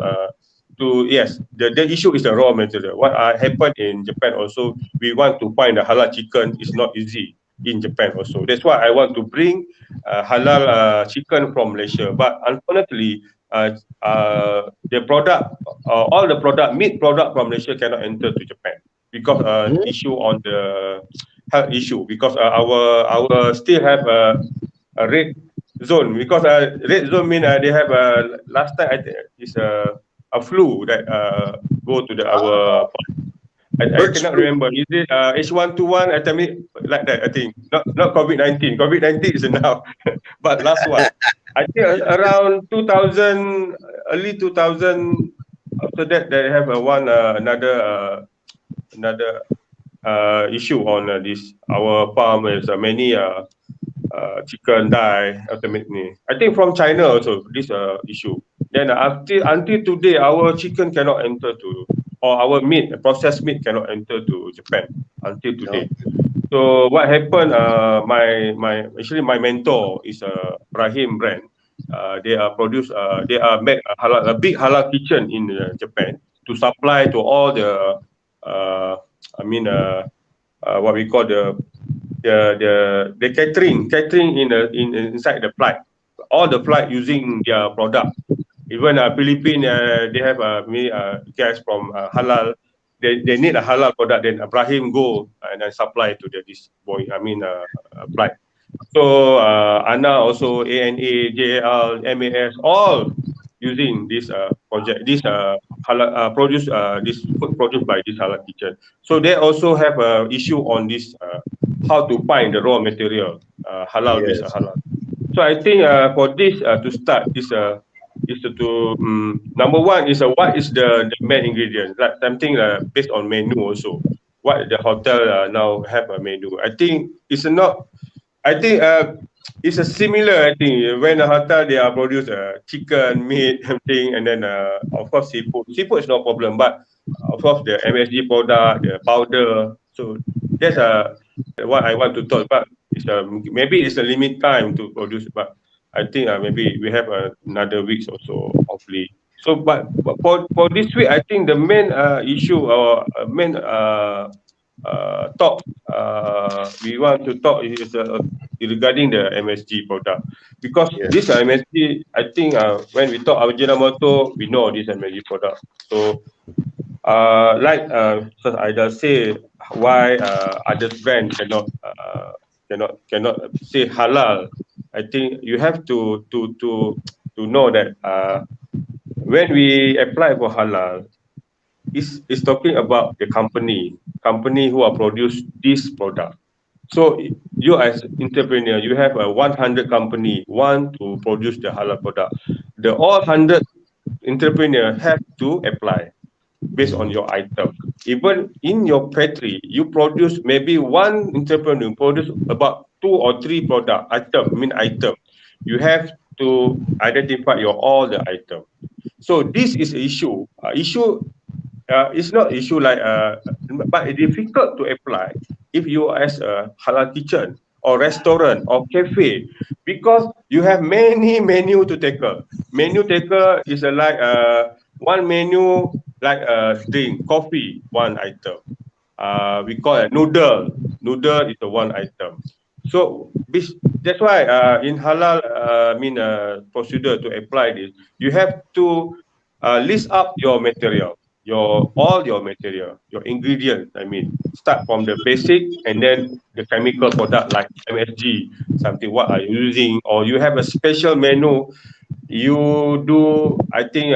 to yes the issue is the raw material. What happened in Japan also, we want to find a halal chicken is not easy in Japan also. That's why I want to bring halal chicken from Malaysia. But unfortunately, the product, all the product, meat product from Malaysia cannot enter to Japan because issue on the health issue. Because our still have a red zone. Because red zone mean they have last time I think is a flu that go to our I Birch cannot flu. remember. Is it H1N1? I tell me like that. I think not COVID-19. COVID-19 is now, but last one. I think around 2000, early 2000. After that, they have another issue on this. Our farm is many chicken die ultimately. I think from China also this issue. Then until today, our chicken cannot enter to, or our meat, processed meat cannot enter to Japan until No. today. So what happened? My mentor is Brahim brand. They are produce. They are make a big halal kitchen in Japan to supply to all the. Uh, I mean, what we call the catering inside the flight. All the flight using their product. Even Philippines, they have guys from halal. they need a halal product, then Ibrahim go and then supply to this boy. Apply. So Ana also ANA, JAL, MAS, all using this project, this halal produce, this food produced by this halal kitchen. So they also have a issue on this how to find the raw material halal with Yes. halal. So I think for this to start is to number one is what is the main ingredient, like something based on menu also. What the hotel now have a menu. I think it's not. I think it's a similar. I think when the hotel they are produce chicken, meat, something, and then of course seafood. Seafood is no problem, but of course the MSG product, the powder. So that's what I want to talk about. It's maybe it's a limit time to produce, but I think maybe we have another weeks or so, hopefully. So, but for this week, I think the main issue or main talk we want to talk is regarding the MSG product, because this Yes. MSG, I think when we talk Ajinomoto, we know this MSG product. So so I just say why other brand cannot say halal. I think you have to know that when we apply for halal, is talking about the company who are produce this product. So you as entrepreneur, you have a 100 company want to produce the halal product. The all 100 entrepreneur have to apply based on your item. Even in your factory, you produce maybe one entrepreneur produce about two or three product item, item. You have to identify your all the item. So this is an issue. It's not issue like but it's difficult to apply if you are as a halal kitchen or restaurant or cafe, because you have many menu to tackle. Menu tackle is like one menu like drink coffee one item. We call it noodle. Noodle is the one item. So that's why in halal, procedure to apply this, you have to list up your material, your material, your ingredient. Start from the basic and then the chemical product like MSG, something what are you using, or you have a special menu. You do, I think,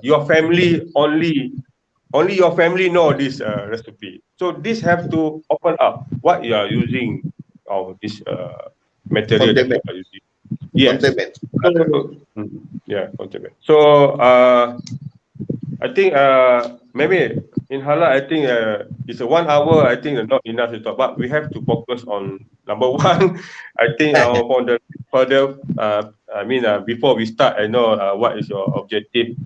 your family only your family know this recipe. So this have to open up what you are using of this material that you Condiment. are using. Yes. Condiment. So, yeah, condiment. So I think maybe in halal, I think it's a 1 hour. I think not enough to talk, but we have to focus on number one. I think for the before we start, I know what is your objective.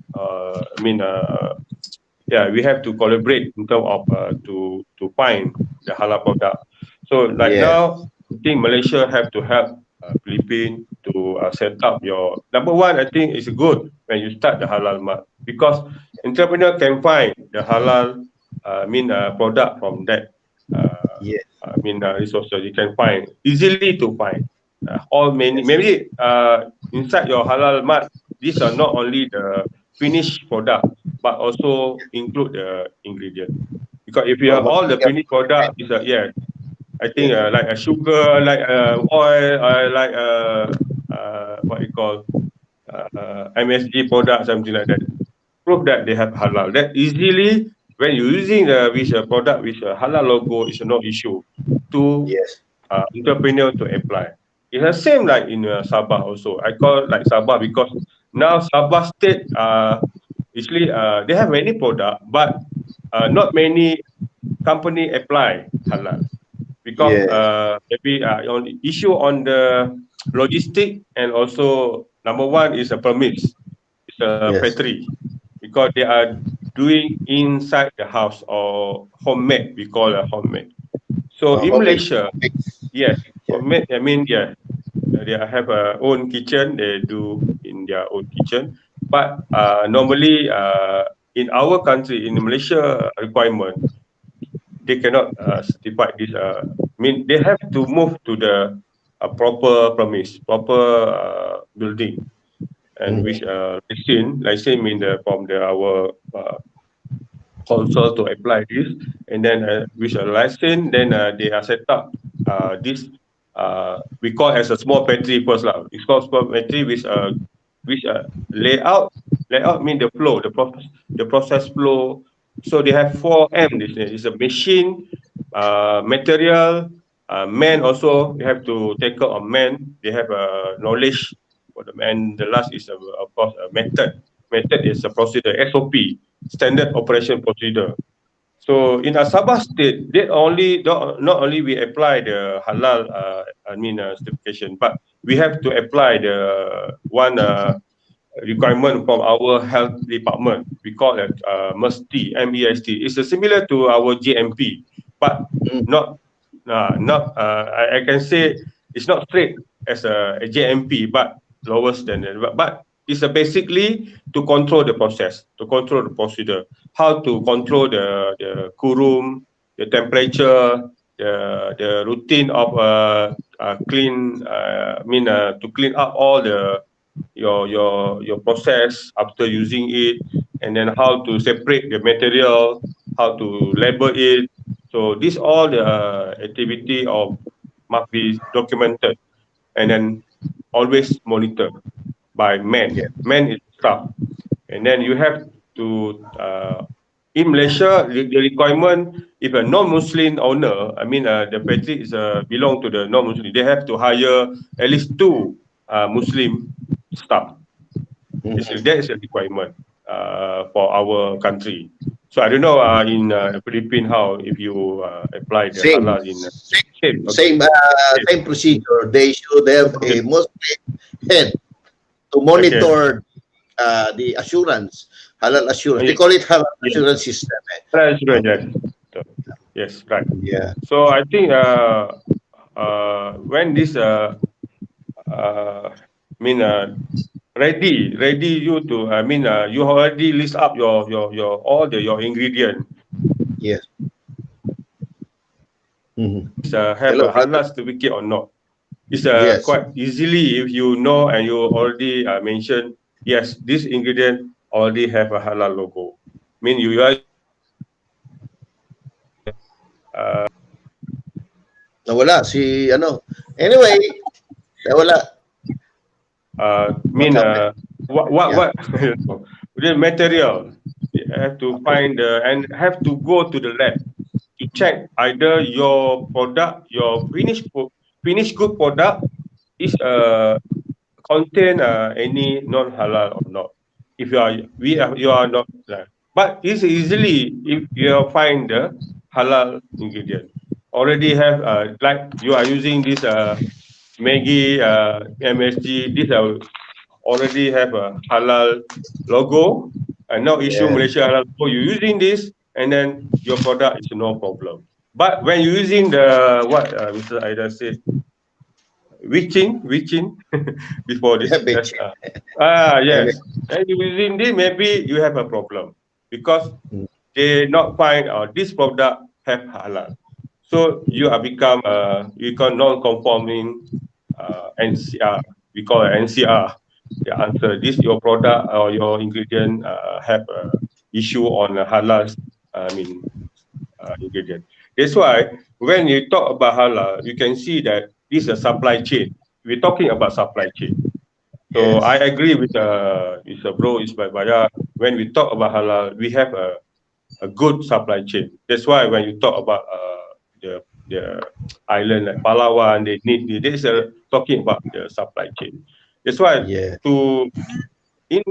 Yeah, we have to collaborate in terms of to find the halal product. So like Yes. now, I think Malaysia have to help Philippines to set up your number one. I think it's good when you start the halal mart, because entrepreneur can find the halal product from that Yes. resources. You can find easily to find all many Yes. maybe inside your halal mart. These are not only the finished product but also include the ingredient. Because if you Raw have all the material. finished product, is yeah, I think Yes. like a sugar, like oil, like what you call MSG product, something like that. Prove that they have halal. That easily when you're using with a product with a halal logo, is no issue to Yes. entrepreneur to apply. It's the same like in Sabah also. I call like Sabah because now Sabah state actually they have many product, but not many company apply halal, because Yes. maybe on issue on the logistic, and also number one is a permits. It's a Yes. factory, because they are doing inside the house or homemade. We call it homemade. So in Homemade. Malaysia, Homemade. yes, Yeah. homemade. Yeah, they have a own kitchen. They do in their own kitchen. But normally, in our country, in Malaysia requirement, they cannot certify this. They have to move to the proper premise, proper building, and which Mhm. license mean the from the our council to apply this, and then with a license, then they are set up this we call as a small pantry first lah. It's called small pantry with layout mean the flow, the process flow. So they have 4M. This is a machine, material, man also. They have to take care of man. They have knowledge for the man. The last is of course a method. Method is a procedure, SOP, standard operation procedure. So in Sabah state, they not only we apply the halal, certification, but we have to apply the one requirement from our health department. We call it MEST, MEST. It's similar to our GMP, but not I can say it's not straight as a GMP, but lowest than it. But it's basically to control the process, to control the procedure, how to control the kurum, the temperature, the routine of clean. To clean up all your process after using it, and then how to separate the material, how to label it. So this all the activity of must be documented and then always monitored by men. Yeah. Men is staff, and then you have to in Malaysia the requirement if a non-Muslim owner, the factory is belong to the non-Muslim, they have to hire at least two Muslim staff. That is a requirement for our country. So I don't know in Philippines how if you apply the Same. halal in same. Same, same procedure. They should have a Muslim head to monitor the assurance, halal assurance. They call it halal assurance system. Yes. Yes, right. Yeah. So I think when this ready you to you already list up your all your ingredient. Yes. Have a halal certificate or not? It's Yes. quite easily if you know and you already mentioned yes, this ingredient already have a halal logo. You are Nawala si ano. Anyway, nawala. what the material you have to find and have to go to the lab to check either your product, your finished good product is contain any non halal or not. If you are not, but it's easily if you find the halal ingredient. Already have like you are using this Maggi MSG. These are already have a halal logo and now issue Malaysia halal logo. You're using this and then your product is no problem. But when you're using the what Mr. Aida said, witching before this. Yes. Yes. And using this, maybe you have a problem because they not find this product have halal. So you are become non-conforming NCR. We call it NCR. The answer this your product or your ingredient have issue on halal. Ingredient. That's why when you talk about halal, you can see that this is a supply chain. We're talking about supply chain. So I agree with bro Ismail Baya. When we talk about halal, we have a good supply chain. That's why when you talk about the island like Palawan, they is talking about the supply chain. That's why in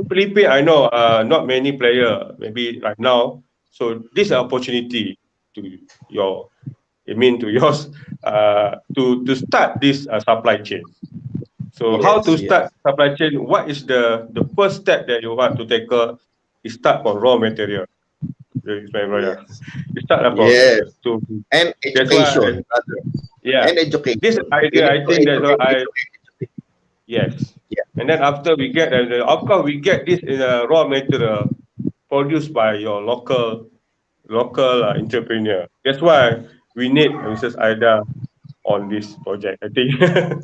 Philippines, I know not many player maybe right now. So this opportunity to yours to start this supply chain. So how to start supply chain? What is the first step that you want to take? Is start from raw material. You start from and education. And education. This idea, I think that's what yes. And then after we get, of course, we get this in a raw material produced by your local entrepreneur. That's why we need Mrs. Aida on this project. I think. Yes.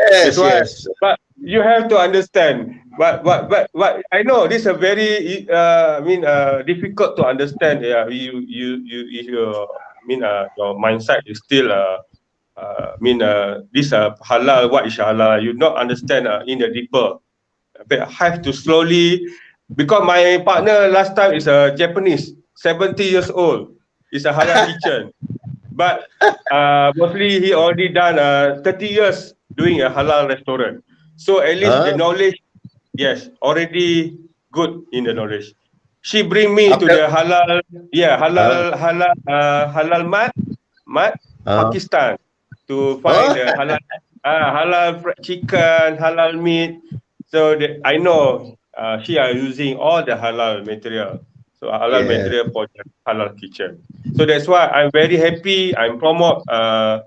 That's why, but you have to understand. But I know this is a very difficult to understand. Yeah, your mindset is still this halal. What is halal? You not understand in the deeper. But I have to slowly, because my partner last time is a Japanese, 70 years old. It's a halal kitchen, but mostly he already done 30 years doing a halal restaurant. So at least the Huh? knowledge, yes, already good in the knowledge. She bring me to After, the halal, yeah, uh, halal mat uh, Pakistan to find oh, the halal chicken, halal meat. So I know she are using all the halal material. So halal yeah, material for the halal kitchen. So that's why I'm very happy. I'm promote the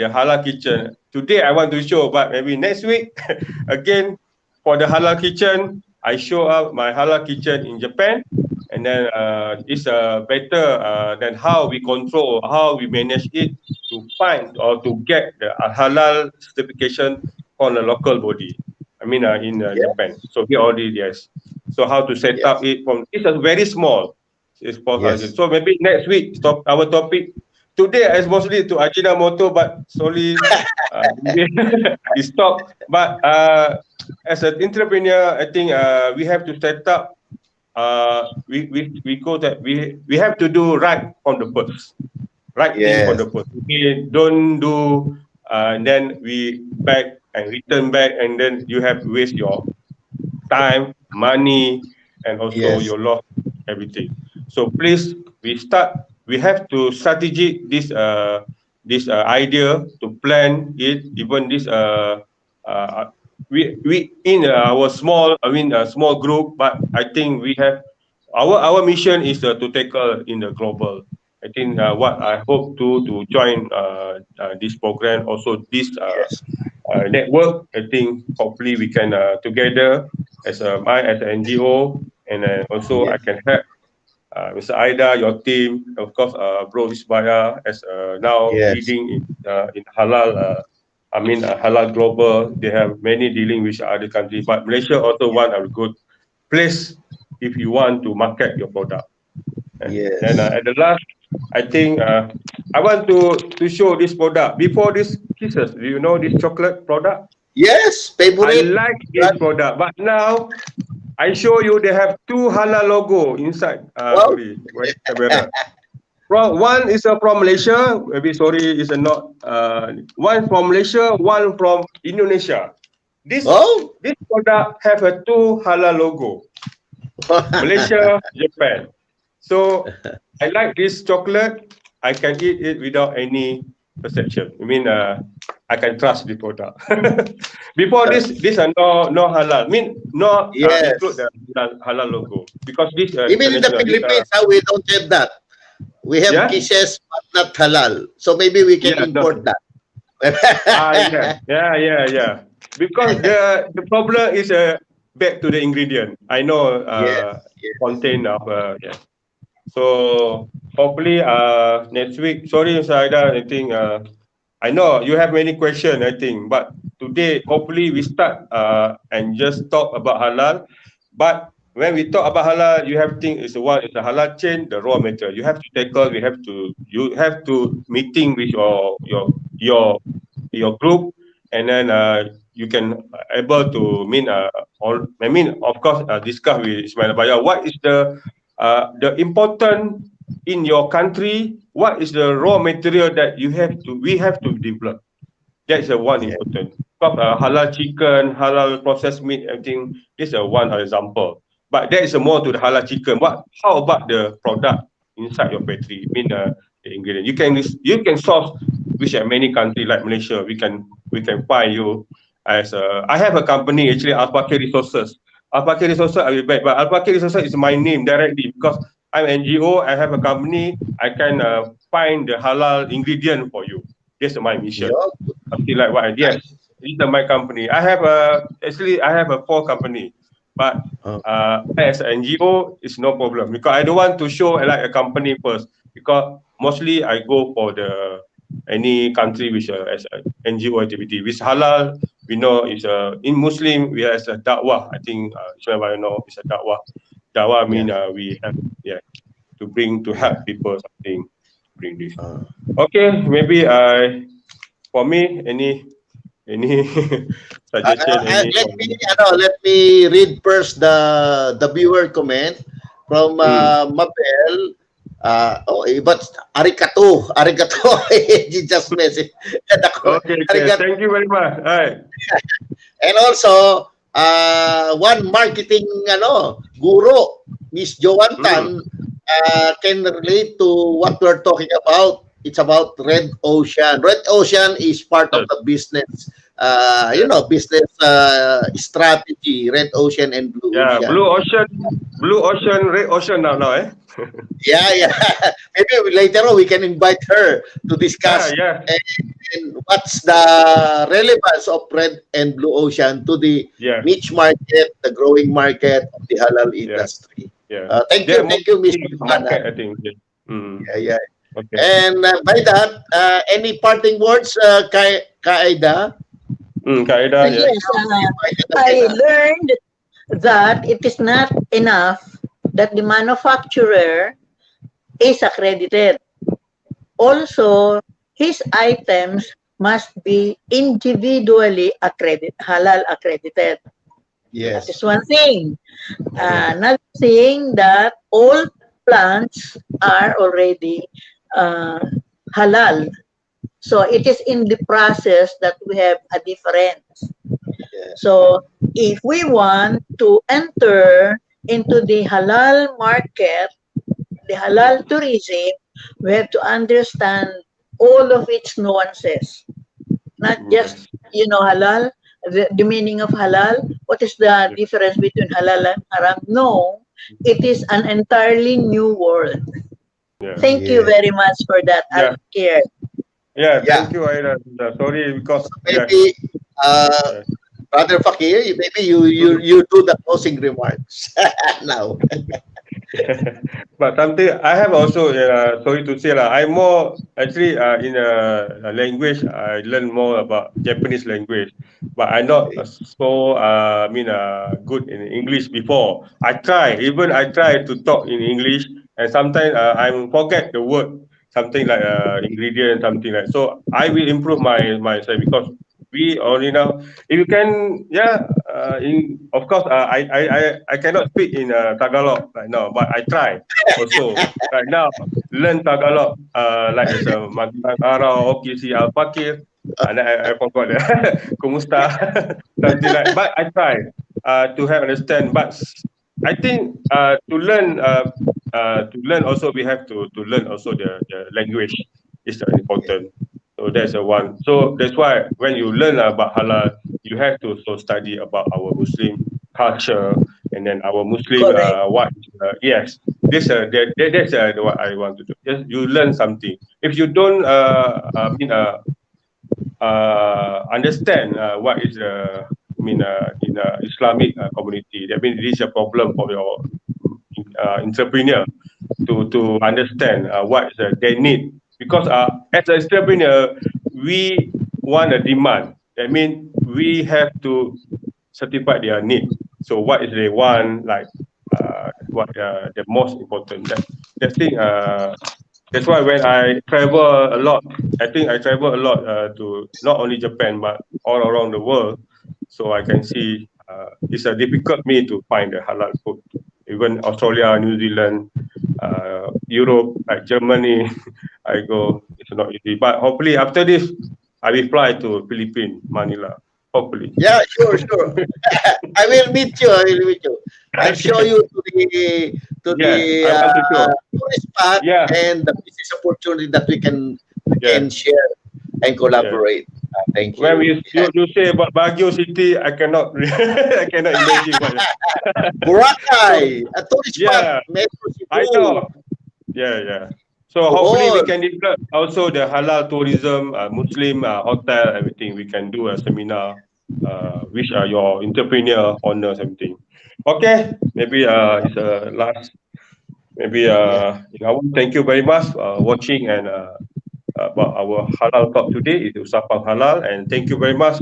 halal kitchen. Today I want to show, but maybe next week again for the halal kitchen. I show up my halal kitchen in Japan, and then it's better than how we control, how we manage it to find or to get the halal certification on a local body. I mean, in yeah, Japan. So we already yes. So how to set up yes, it from? It's a very small. It's yes. so maybe next week stop our topic. Today is mostly to Ajinomoto, but slowly we stop. But as an entrepreneur, I think we have to set up. We go that we have to do right from the first, right thing from Yes, the first. We don't do, and then we back and return back, and then you have to waste your time, money, and also yes, your loss, everything. So please, we have to strategic this idea to plan it, even this uh, we in our small, small group, but I think we have our mission is to tackle in the global. I think what I hope to join this program, also this yes, network. I think hopefully we can together as an NGO, and also I yes, can help Mr. Aida, your team, of course, Bro Isbaya as now yes, leading in halal. Halal global. They have many dealing with other countries, but Malaysia also one of a good place if you want to market your product. And then yes, at the last, I think I want to show this product. Before this kisses, do you know this chocolate product? yes. I Favorite. like this product, but now I show you they have two halal logo inside. Wow. Sorry, wait, camera. One is from Malaysia. Maybe sorry, is not. One from Malaysia, one from Indonesia. This Oh. this product have a two halal logo. Malaysia, Japan. So I like this chocolate. I can eat it without any perception. I can trust the product. Before this are no halal. No include Yes. the halal logo because this Even in the international. Philippines, we don't have that. We have Yeah, kisses but not halal. So maybe we can yeah, no. import that. Yeah. Because the problem is back to the ingredient. I know Yes, yes. contain of yeah. So hopefully next week. Sorry, Saida. I think I know you have many questions. I think, but today hopefully we start and just talk about halal. But when we talk about halal, you have to think is one is the halal chain, the raw material. You have to tackle. You have to meeting with your your group, and then you can able to all. Of course, discuss with Ismail Baya. What is the important in your country? What is the raw material that we have to develop? That is the one Yes, important. Because halal chicken, halal processed meat, everything. This is one example. But that is more to the halal chicken. How about the product inside your factory? The ingredient. You can source which are many countries like Malaysia. We can find you as I have a company actually Fakhir Resources. Fakhir Resources I will back, but Fakhir Resources is my name directly because I'm NGO. I have a company. I can find the halal ingredient for you. That's my mission. yeah, Something like what? Yes, nice. it's my company. I have a four company, but Oh, as an NGO, it's no problem because I don't want to show like a company first because mostly I go for the any country which as a NGO activity with halal, we know is in Muslim we have a dakwah. I think you know it's a dakwah. Dakwah mean we have to bring to help people something bring this. Okay, maybe for me any suggestion any let me read first the viewer comment from Mabel. But arigato. He just message. okay, Arigato. thank you very much. All right. And also, one marketing guru, Miss Joanne Tan, can relate to what we're talking about. It's about Red Ocean. Red Ocean is part of the business, business strategy. Red Ocean and Blue Yeah, Ocean. Blue Ocean, Red Ocean now, eh? Yeah. Maybe later on we can invite her to discuss Yeah. and what's the relevance of Red and Blue Ocean to the niche market, the growing market of the halal industry. Yeah. Thank you, Miss Market, Ana. I think. Yeah. Okay. And by that, any parting words, Kaida? Kaida, Yes, I learned that it is not enough that the manufacturer is accredited. Also, his items must be individually halal accredited. Yes. That is one thing. Another thing that all plants are already halal. So it is in the process that we have a difference. So if we want to enter into the halal market, the halal tourism, we have to understand all of its nuances. Not just, halal, the meaning of halal. What is the difference between halal and haram? No, it is an entirely new world. Thank you very much for that. I'm scared. Yeah, thank you, Aida. Sorry, because maybe Brother Fakhir, maybe you do the closing remarks now. But something I have also sorry to say I'm more actually in a language I learn more about Japanese language, but I'm not so good in English before. I try to talk in English, and sometimes I forget the word, something like ingredient, something like. So I will improve myself because we only now if you can of course I cannot speak in Tagalog right now, but I try also right now learn Tagalog like it's a Magandang Araw, okay, si Fakhir, and I forgot that Kumusta something like, but I try to have understand, but I think to learn also we have to learn also the language is important. So that's the one. So that's why when you learn about halal, you have to also study about our Muslim culture and then our Muslim yes. This that's what I want to do. Just you learn something. If you don't understand what is in Islamic community, that means this is a problem for your entrepreneur to understand what they need, because as an entrepreneur we want a demand. That means we have to certify their need. So what is they want, like what the most important that thing. That's why when I travel a lot, I think I travel a lot to not only Japan but all around the world. So I can see it's a difficult me to find the halal food. Even Australia, New Zealand, Europe, like Germany, I go. It's not easy. But hopefully after this, I will fly to Philippines, Manila. Hopefully. Yeah, sure. I will meet you. I'll show you to the I want to show. tourist spot and the business opportunity that we can share and collaborate. Thank you. When you say about Baguio City, I cannot I cannot imagine. Boracay, a tourist spot, Metro Cebu. I know. Yeah. So hopefully we can develop also the halal tourism, Muslim hotel, everything. We can do a seminar, which are your entrepreneur honors, everything. Okay, maybe it's last. Maybe thank you very much watching and about our halal talk today. It's Usapang Halal, and thank you very much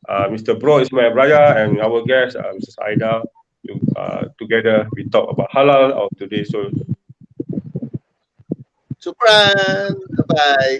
Mr. Bro Ismail Braya and our guest, Mrs. Aida. Together, we talk about halal of today. So Shukran. Bye-bye.